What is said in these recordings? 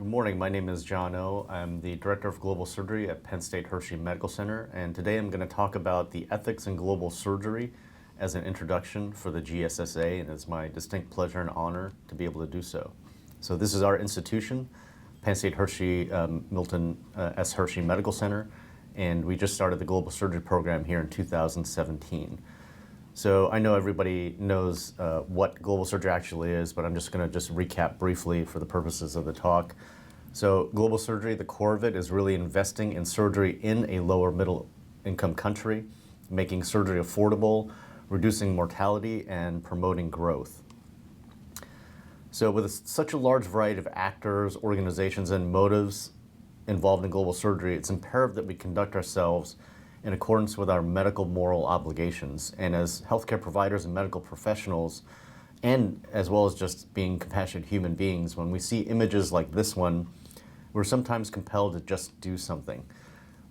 Good morning. My name is John O. I'm the Director of Global Surgery at Penn State Hershey Medical Center, and today I'm going to talk about the ethics in global surgery as an introduction for the GSSA, and it's my distinct pleasure and honor to be able to do so. So this is our institution, Penn State Hershey Milton S. Hershey Medical Center, and we just started the global surgery program here in 2017. So I know everybody knows what global surgery actually is, but I'm just going to recap briefly for the purposes of the talk. So global surgery, the core of it is really investing in surgery in a lower middle income country, making surgery affordable, reducing mortality, and promoting growth. So with such a large variety of actors, organizations, and motives involved in global surgery, it's imperative that we conduct ourselves in accordance with our medical moral obligations. And as healthcare providers and medical professionals, and as well as just being compassionate human beings, when we see images like this one, we're sometimes compelled to just do something.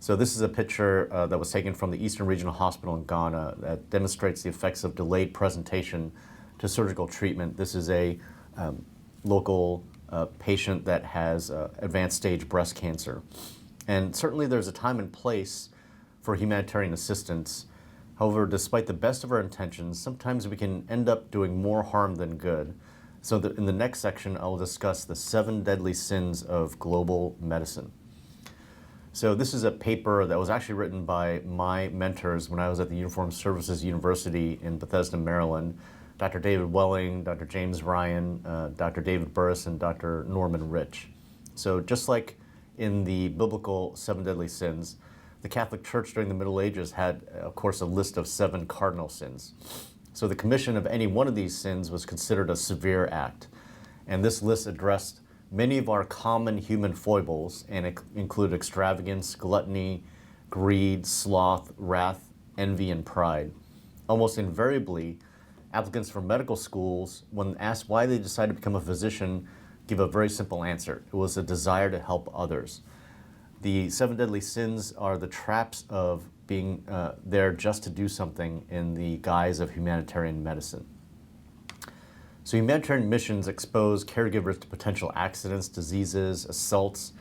So this is a picture that was taken from the Eastern Regional Hospital in Ghana that demonstrates the effects of delayed presentation to surgical treatment. This is a local patient that has advanced stage breast cancer. And certainly there's a time and place for humanitarian assistance. However, despite the best of our intentions, sometimes we can end up doing more harm than good. So in the next section, I will discuss the 7 deadly sins of global medicine. So this is a paper that was actually written by my mentors when I was at the Uniformed Services University in Bethesda, Maryland, Dr. David Welling, Dr. James Ryan, Dr. David Burris, and Dr. Norman Rich. So just like in the biblical 7 deadly sins, the Catholic Church during the Middle Ages had, of course, a list of 7 cardinal sins. So the commission of any one of these sins was considered a severe act. And this list addressed many of our common human foibles, and it included extravagance, gluttony, greed, sloth, wrath, envy, and pride. Almost invariably, applicants for medical schools, when asked why they decided to become a physician, give a very simple answer. It was a desire to help others. The 7 deadly sins are the traps of being there just to do something in the guise of humanitarian medicine. So humanitarian missions expose caregivers to potential accidents, diseases, assaults,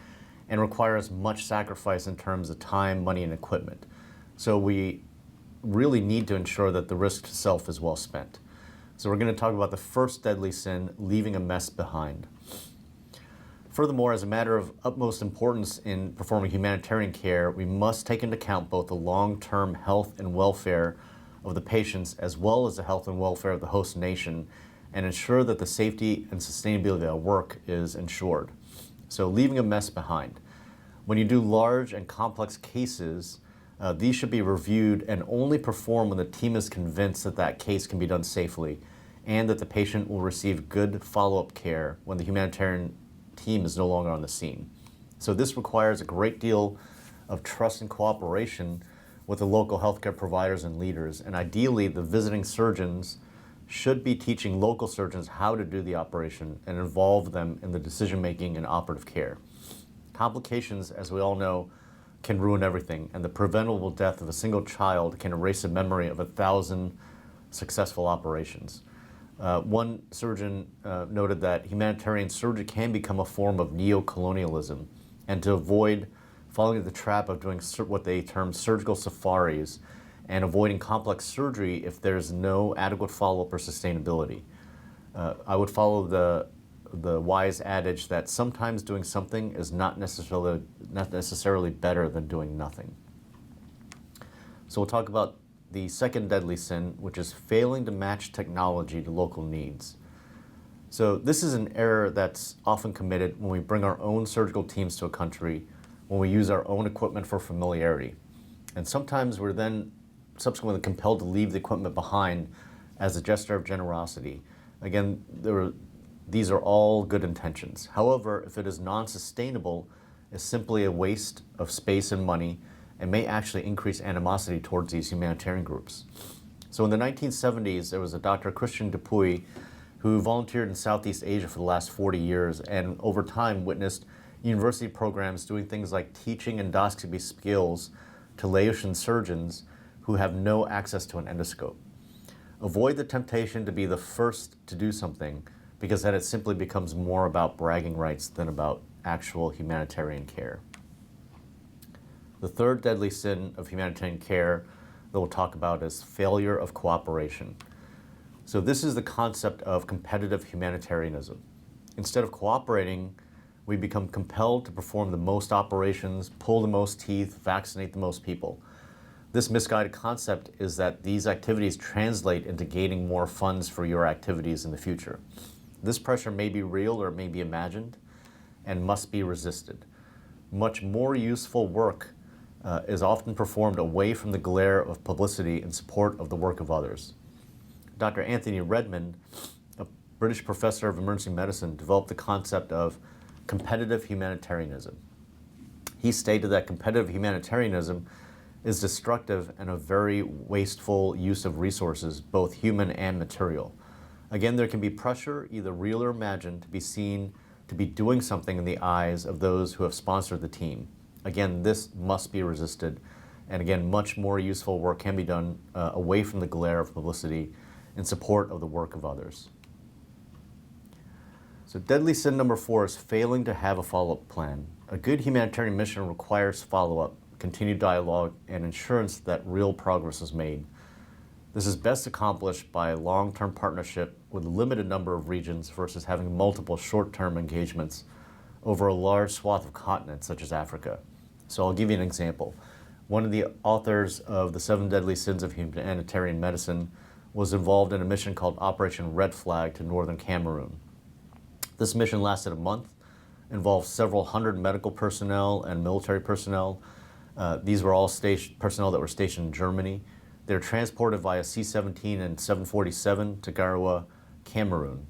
and requires much sacrifice in terms of time, money, and equipment. So we really need to ensure that the risk to self is well spent. So we're going to talk about the first deadly sin, leaving a mess behind. Furthermore, as a matter of utmost importance in performing humanitarian care, we must take into account both the long-term health and welfare of the patients as well as the health and welfare of the host nation and ensure that the safety and sustainability of our work is ensured. So leaving a mess behind. When you do large and complex cases, these should be reviewed and only performed when the team is convinced that that case can be done safely and that the patient will receive good follow-up care when the humanitarian team is no longer on the scene. So this requires a great deal of trust and cooperation with the local healthcare providers and leaders. And ideally, the visiting surgeons should be teaching local surgeons how to do the operation and involve them in the decision-making and operative care. Complications, as we all know, can ruin everything, and the preventable death of a single child can erase the memory of 1,000 successful operations. One surgeon noted that humanitarian surgery can become a form of neo-colonialism, and to avoid falling into the trap of doing what they term surgical safaris and avoiding complex surgery if there's no adequate follow-up or sustainability. I would follow the wise adage that sometimes doing something is not necessarily better than doing nothing. So we'll talk about the second deadly sin, which is failing to match technology to local needs. So this is an error that's often committed when we bring our own surgical teams to a country, when we use our own equipment for familiarity. And sometimes we're then subsequently compelled to leave the equipment behind as a gesture of generosity. Again, these are all good intentions. However, if it is non-sustainable, it's simply a waste of space and money and may actually increase animosity towards these humanitarian groups. So in the 1970s, there was a Dr. Christian Dupuy who volunteered in Southeast Asia for the last 40 years and over time witnessed university programs doing things like teaching endoscopy skills to Laotian surgeons who have no access to an endoscope. Avoid the temptation to be the first to do something, because then it simply becomes more about bragging rights than about actual humanitarian care. The third deadly sin of humanitarian care that we'll talk about is failure of cooperation. So this is the concept of competitive humanitarianism. Instead of cooperating, we become compelled to perform the most operations, pull the most teeth, vaccinate the most people. This misguided concept is that these activities translate into gaining more funds for your activities in the future. This pressure may be real or it may be imagined and must be resisted. Much more useful work is often performed away from the glare of publicity in support of the work of others. Dr. Anthony Redmond, a British professor of emergency medicine, developed the concept of competitive humanitarianism. He stated that competitive humanitarianism is destructive and a very wasteful use of resources, both human and material. Again, there can be pressure, either real or imagined, to be seen to be doing something in the eyes of those who have sponsored the team. Again, this must be resisted. And again, much more useful work can be done away from the glare of publicity in support of the work of others. So deadly sin number 4 is failing to have a follow-up plan. A good humanitarian mission requires follow-up, continued dialogue, and assurance that real progress is made. This is best accomplished by a long-term partnership with a limited number of regions versus having multiple short-term engagements over a large swath of continents such as Africa. So I'll give you an example. One of the authors of the 7 Deadly Sins of Humanitarian Medicine was involved in a mission called Operation Red Flag to northern Cameroon. This mission lasted a month, involved several hundred medical personnel and military personnel. These were all personnel that were stationed in Germany. They were transported via C-17 and 747 to Garoua, Cameroon.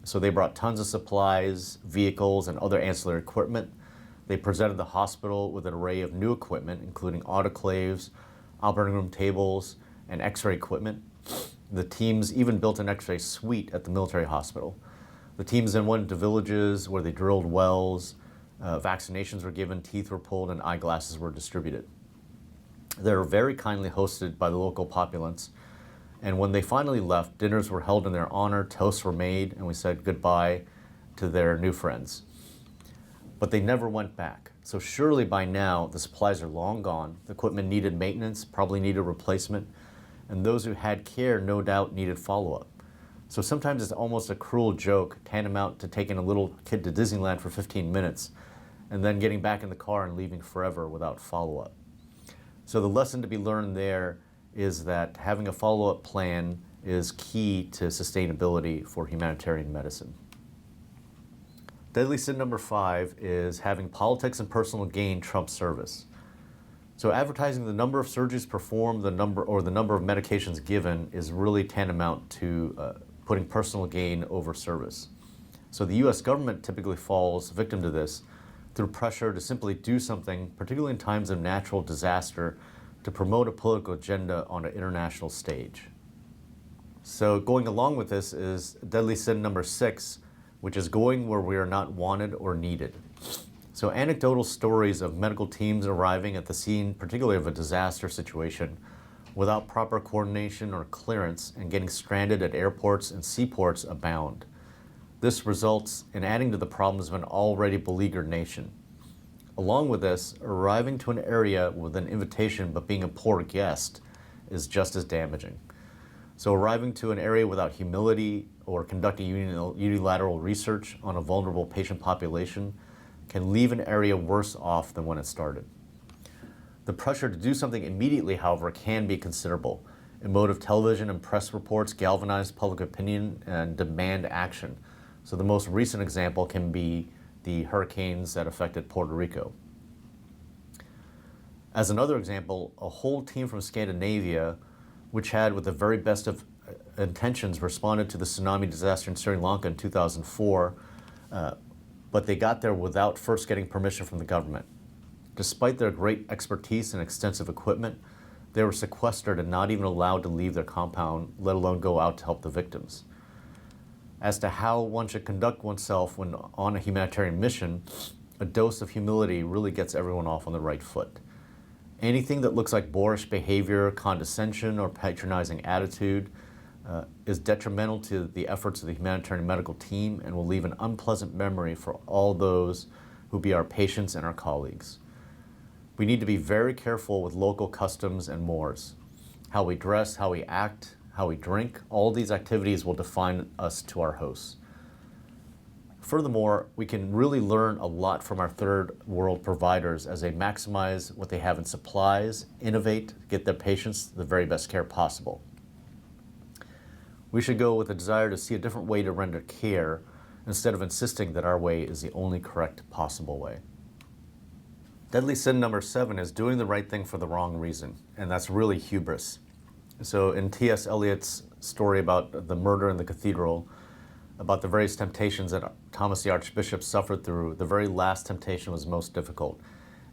So they brought tons of supplies, vehicles, and other ancillary equipment. They presented the hospital with an array of new equipment, including autoclaves, operating room tables, and x-ray equipment. The teams even built an x-ray suite at the military hospital. The teams then went into villages where they drilled wells, vaccinations were given, teeth were pulled, and eyeglasses were distributed. They were very kindly hosted by the local populace, and when they finally left, dinners were held in their honor, toasts were made, and we said goodbye to their new friends. But they never went back. So surely by now, the supplies are long gone, the equipment needed maintenance, probably needed replacement, and those who had care no doubt needed follow-up. So sometimes it's almost a cruel joke, tantamount to taking a little kid to Disneyland for 15 minutes and then getting back in the car and leaving forever without follow-up. So the lesson to be learned there is that having a follow-up plan is key to sustainability for humanitarian medicine. Deadly sin number 5 is having politics and personal gain trump service. So advertising the number of surgeries performed, the number of medications given is really tantamount to putting personal gain over service. So the US government typically falls victim to this through pressure to simply do something, particularly in times of natural disaster, to promote a political agenda on an international stage. So going along with this is deadly sin number 6, which is going where we are not wanted or needed. So anecdotal stories of medical teams arriving at the scene, particularly of a disaster situation, without proper coordination or clearance and getting stranded at airports and seaports abound. This results in adding to the problems of an already beleaguered nation. Along with this, arriving to an area with an invitation but being a poor guest is just as damaging. So arriving to an area without humility or conducting unilateral research on a vulnerable patient population can leave an area worse off than when it started. The pressure to do something immediately, however, can be considerable. Emotive television and press reports galvanize public opinion and demand action. So the most recent example can be the hurricanes that affected Puerto Rico. As another example, a whole team from Scandinavia, which had, with the very best of intentions, responded to the tsunami disaster in Sri Lanka in 2004, but they got there without first getting permission from the government. Despite their great expertise and extensive equipment, they were sequestered and not even allowed to leave their compound, let alone go out to help the victims. As to how one should conduct oneself when on a humanitarian mission, a dose of humility really gets everyone off on the right foot. Anything that looks like boorish behavior, condescension, or patronizing attitude is detrimental to the efforts of the humanitarian medical team and will leave an unpleasant memory for all those who be our patients and our colleagues. We need to be very careful with local customs and mores. How we dress, how we act, how we drink, all these activities will define us to our hosts. Furthermore, we can really learn a lot from our third world providers as they maximize what they have in supplies, innovate, get their patients the very best care possible. We should go with a desire to see a different way to render care instead of insisting that our way is the only correct possible way. Deadly sin number 7 is doing the right thing for the wrong reason, and that's really hubris. So in T.S. Eliot's story about the murder in the cathedral, about the various temptations that Thomas the Archbishop suffered through, the very last temptation was most difficult.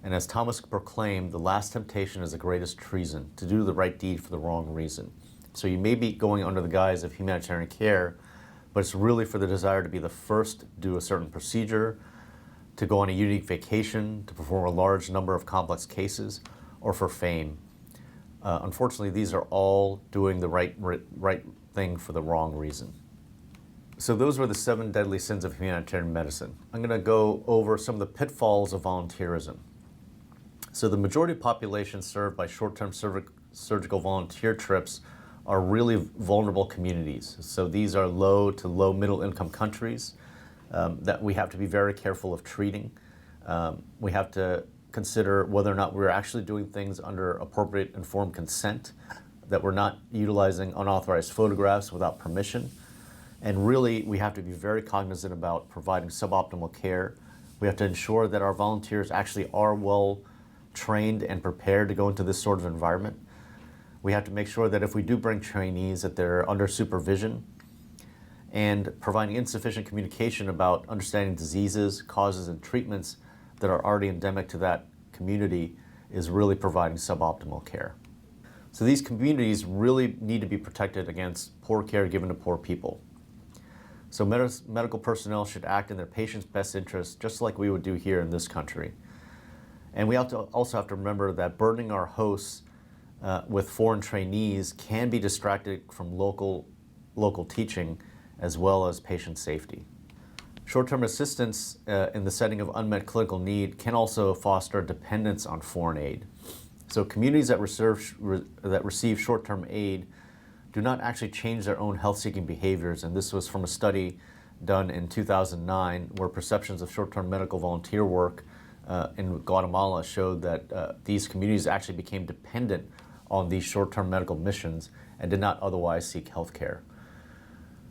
And as Thomas proclaimed, the last temptation is the greatest treason, to do the right deed for the wrong reason. So you may be going under the guise of humanitarian care, but it's really for the desire to be the first to do a certain procedure, to go on a unique vacation, to perform a large number of complex cases, or for fame. Unfortunately, these are all doing the right thing for the wrong reason. So those were the 7 deadly sins of humanitarian medicine. I'm going to go over some of the pitfalls of volunteerism. So the majority of populations served by short-term surgical volunteer trips are really vulnerable communities. So these are low to low middle income countries that we have to be very careful of treating. We have to consider whether or not we're actually doing things under appropriate informed consent, that we're not utilizing unauthorized photographs without permission. And really, we have to be very cognizant about providing suboptimal care. We have to ensure that our volunteers actually are well trained and prepared to go into this sort of environment. We have to make sure that if we do bring trainees, that they're under supervision, and providing insufficient communication about understanding diseases, causes, and treatments that are already endemic to that community is really providing suboptimal care. So these communities really need to be protected against poor care given to poor people. So medical personnel should act in their patients' best interest, just like we would do here in this country. And we also have to remember that burdening our hosts with foreign trainees can be distracted from local teaching as well as patient safety. Short-term assistance in the setting of unmet clinical need can also foster dependence on foreign aid. So communities that receive short-term aid do not actually change their own health-seeking behaviors, and this was from a study done in 2009 where perceptions of short-term medical volunteer work in Guatemala showed that these communities actually became dependent on these short-term medical missions and did not otherwise seek health care.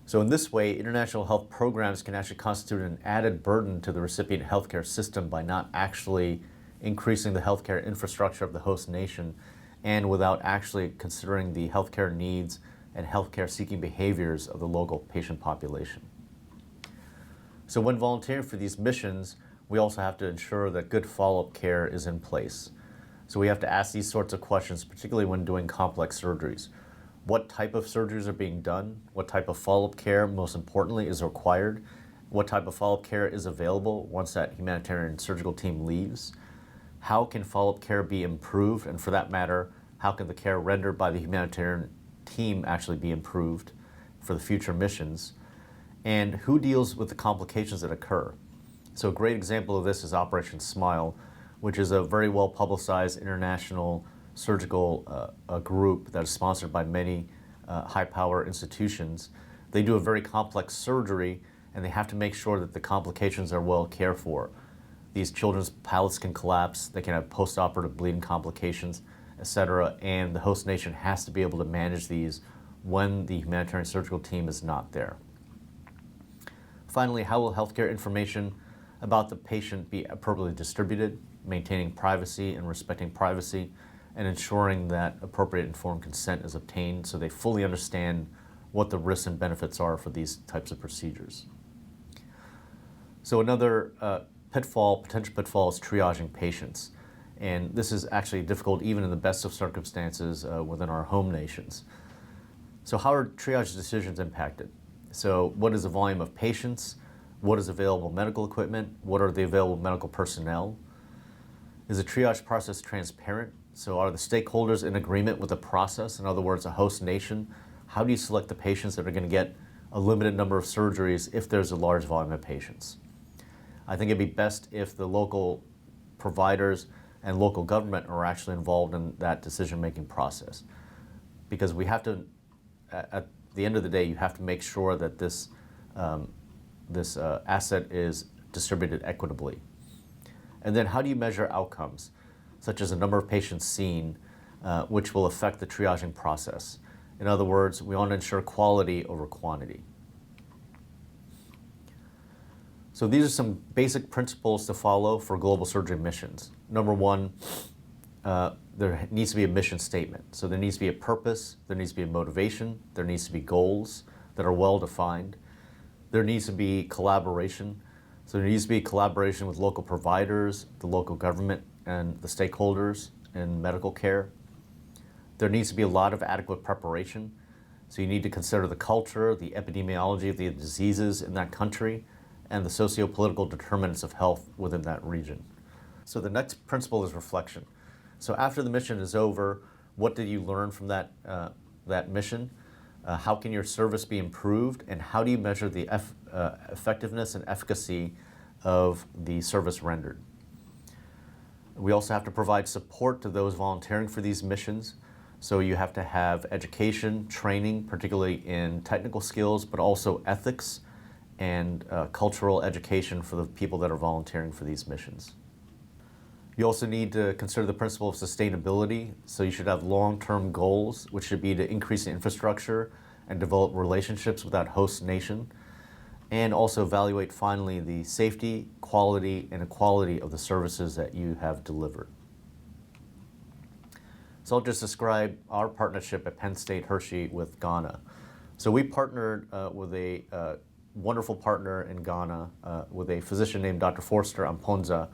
So in this way, international health programs can actually constitute an added burden to the recipient healthcare system by not actually increasing the healthcare infrastructure of the host nation and without actually considering the healthcare needs and healthcare seeking behaviors of the local patient population. So when volunteering for these missions, we also have to ensure that good follow-up care is in place. So we have to ask these sorts of questions, particularly when doing complex surgeries. What type of surgeries are being done? What type of follow-up care, most importantly, is required? What type of follow-up care is available once that humanitarian surgical team leaves? How can follow-up care be improved? And for that matter, how can the care rendered by the humanitarian team actually be improved for the future missions? And who deals with the complications that occur? So a great example of this is Operation Smile, which is a very well publicized international surgical group that is sponsored by many high-power institutions. They do a very complex surgery, and they have to make sure that the complications are well cared for. These children's palates can collapse, they can have post-operative bleeding complications, etc., and the host nation has to be able to manage these when the humanitarian surgical team is not there. Finally, how will healthcare information about the patient be appropriately distributed, maintaining privacy and respecting privacy, and ensuring that appropriate informed consent is obtained so they fully understand what the risks and benefits are for these types of procedures. So another potential pitfall is triaging patients. And this is actually difficult even in the best of circumstances within our home nations. So how are triage decisions impacted? So what is the volume of patients? What is available medical equipment? What are the available medical personnel? Is the triage process transparent? So are the stakeholders in agreement with the process? In other words, a host nation. How do you select the patients that are going to get a limited number of surgeries if there's a large volume of patients? I think it'd be best if the local providers and local government are actually involved in that decision-making process. Because we have to, at the end of the day, you have to make sure that this asset is distributed equitably. And then how do you measure outcomes, such as the number of patients seen, which will affect the triaging process? In other words, we want to ensure quality over quantity. So these are some basic principles to follow for global surgery missions. Number one, there needs to be a mission statement. So there needs to be a purpose, there needs to be a motivation, there needs to be goals that are well defined. There needs to be collaboration. So there needs to be collaboration with local providers, the local government, and the stakeholders in medical care. There needs to be a lot of adequate preparation. So you need to consider the culture, the epidemiology of the diseases in that country, and the socio-political determinants of health within that region. So the next principle is reflection. So after the mission is over, what did you learn from that mission? How can your service be improved? And how do you measure the effectiveness and efficacy of the service rendered? We also have to provide support to those volunteering for these missions. So you have to have education, training, particularly in technical skills, but also ethics and cultural education for the people that are volunteering for these missions. You also need to consider the principle of sustainability. So you should have long-term goals, which should be to increase the infrastructure and develop relationships with that host nation, and also evaluate finally the safety, quality, and equality of the services that you have delivered. So I'll just describe our partnership at Penn State Hershey with Ghana. So we partnered with a wonderful partner in Ghana with a physician named Dr. Forster Amponza,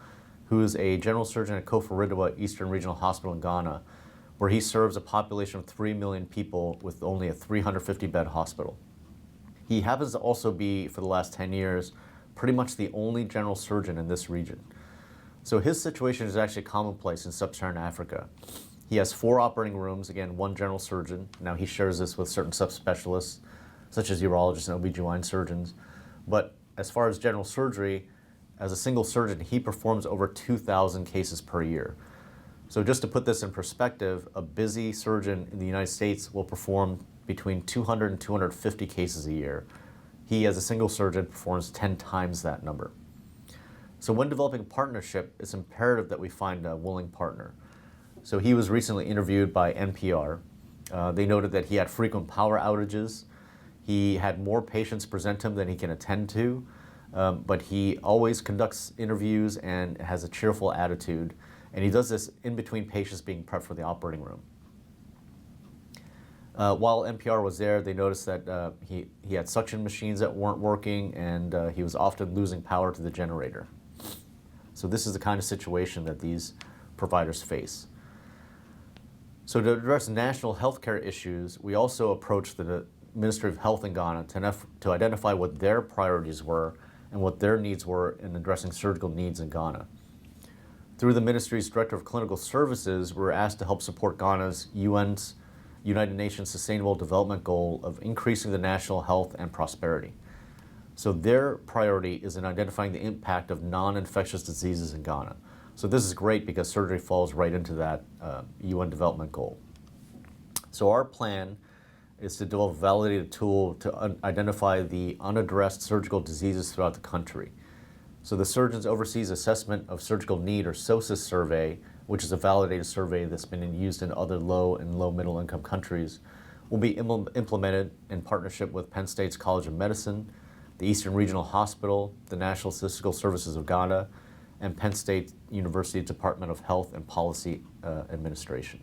who is a general surgeon at Koforidua Eastern Regional Hospital in Ghana, where he serves a population of 3 million people with only a 350-bed hospital. He happens to also be, for the last 10 years, pretty much the only general surgeon in this region. So his situation is actually commonplace in sub-Saharan Africa. He has 4 operating rooms, again, 1 general surgeon. Now he shares this with certain subspecialists, such as urologists and OB/GYN surgeons. But as far as general surgery, as a single surgeon, he performs over 2,000 cases per year. So just to put this in perspective, a busy surgeon in the United States will perform between 200 and 250 cases a year. He, as a single surgeon, performs 10 times that number. So when developing a partnership, it's imperative that we find a willing partner. So he was recently interviewed by NPR. They noted that he had frequent power outages. He had more patients present to him than he can attend to, but he always conducts interviews and has a cheerful attitude. And he does this in between patients being prepped for the operating room. While NPR was there, they noticed that he had suction machines that weren't working, and he was often losing power to the generator. So this is the kind of situation that these providers face. So to address national healthcare issues, we also approached the Ministry of Health in Ghana to identify what their priorities were and what their needs were in addressing surgical needs in Ghana. Through the ministry's Director of Clinical Services, we were asked to help support Ghana's UN's United Nations Sustainable Development Goal of increasing the national health and prosperity. So their priority is in identifying the impact of non-infectious diseases in Ghana. So this is great because surgery falls right into that UN development goal. So our plan is to develop a validated tool to identify the unaddressed surgical diseases throughout the country. So the Surgeons Overseas Assessment of Surgical Need, or SOSIS survey, which is a validated survey that's been used in other low and low middle income countries, will be implemented in partnership with Penn State's College of Medicine, the Eastern Regional Hospital, the National Statistical Services of Ghana, and Penn State University Department of Health and Policy Administration.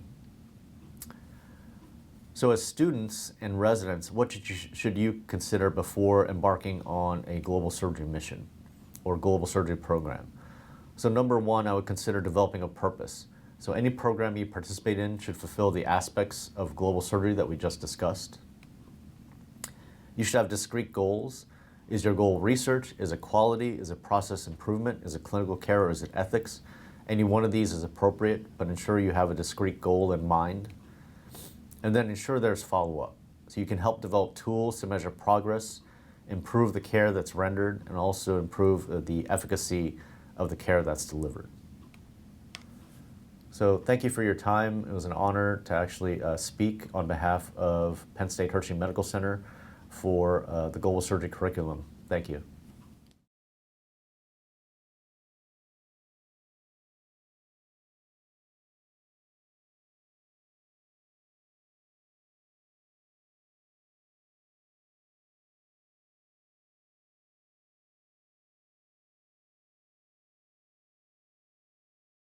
So as students and residents, what should you consider before embarking on a global surgery mission or global surgery program? So number one, I would consider developing a purpose. So any program you participate in should fulfill the aspects of global surgery that we just discussed. You should have discrete goals. Is your goal research? Is it quality? Is it process improvement? Is it clinical care, or is it ethics? Any one of these is appropriate, but ensure you have a discrete goal in mind. And then ensure there's follow-up. So you can help develop tools to measure progress. improve the care that's rendered and also improve the efficacy of the care that's delivered. So thank you for your time. It was an honor to actually speak on behalf of Penn State Hershey Medical Center for the global surgery curriculum. Thank you.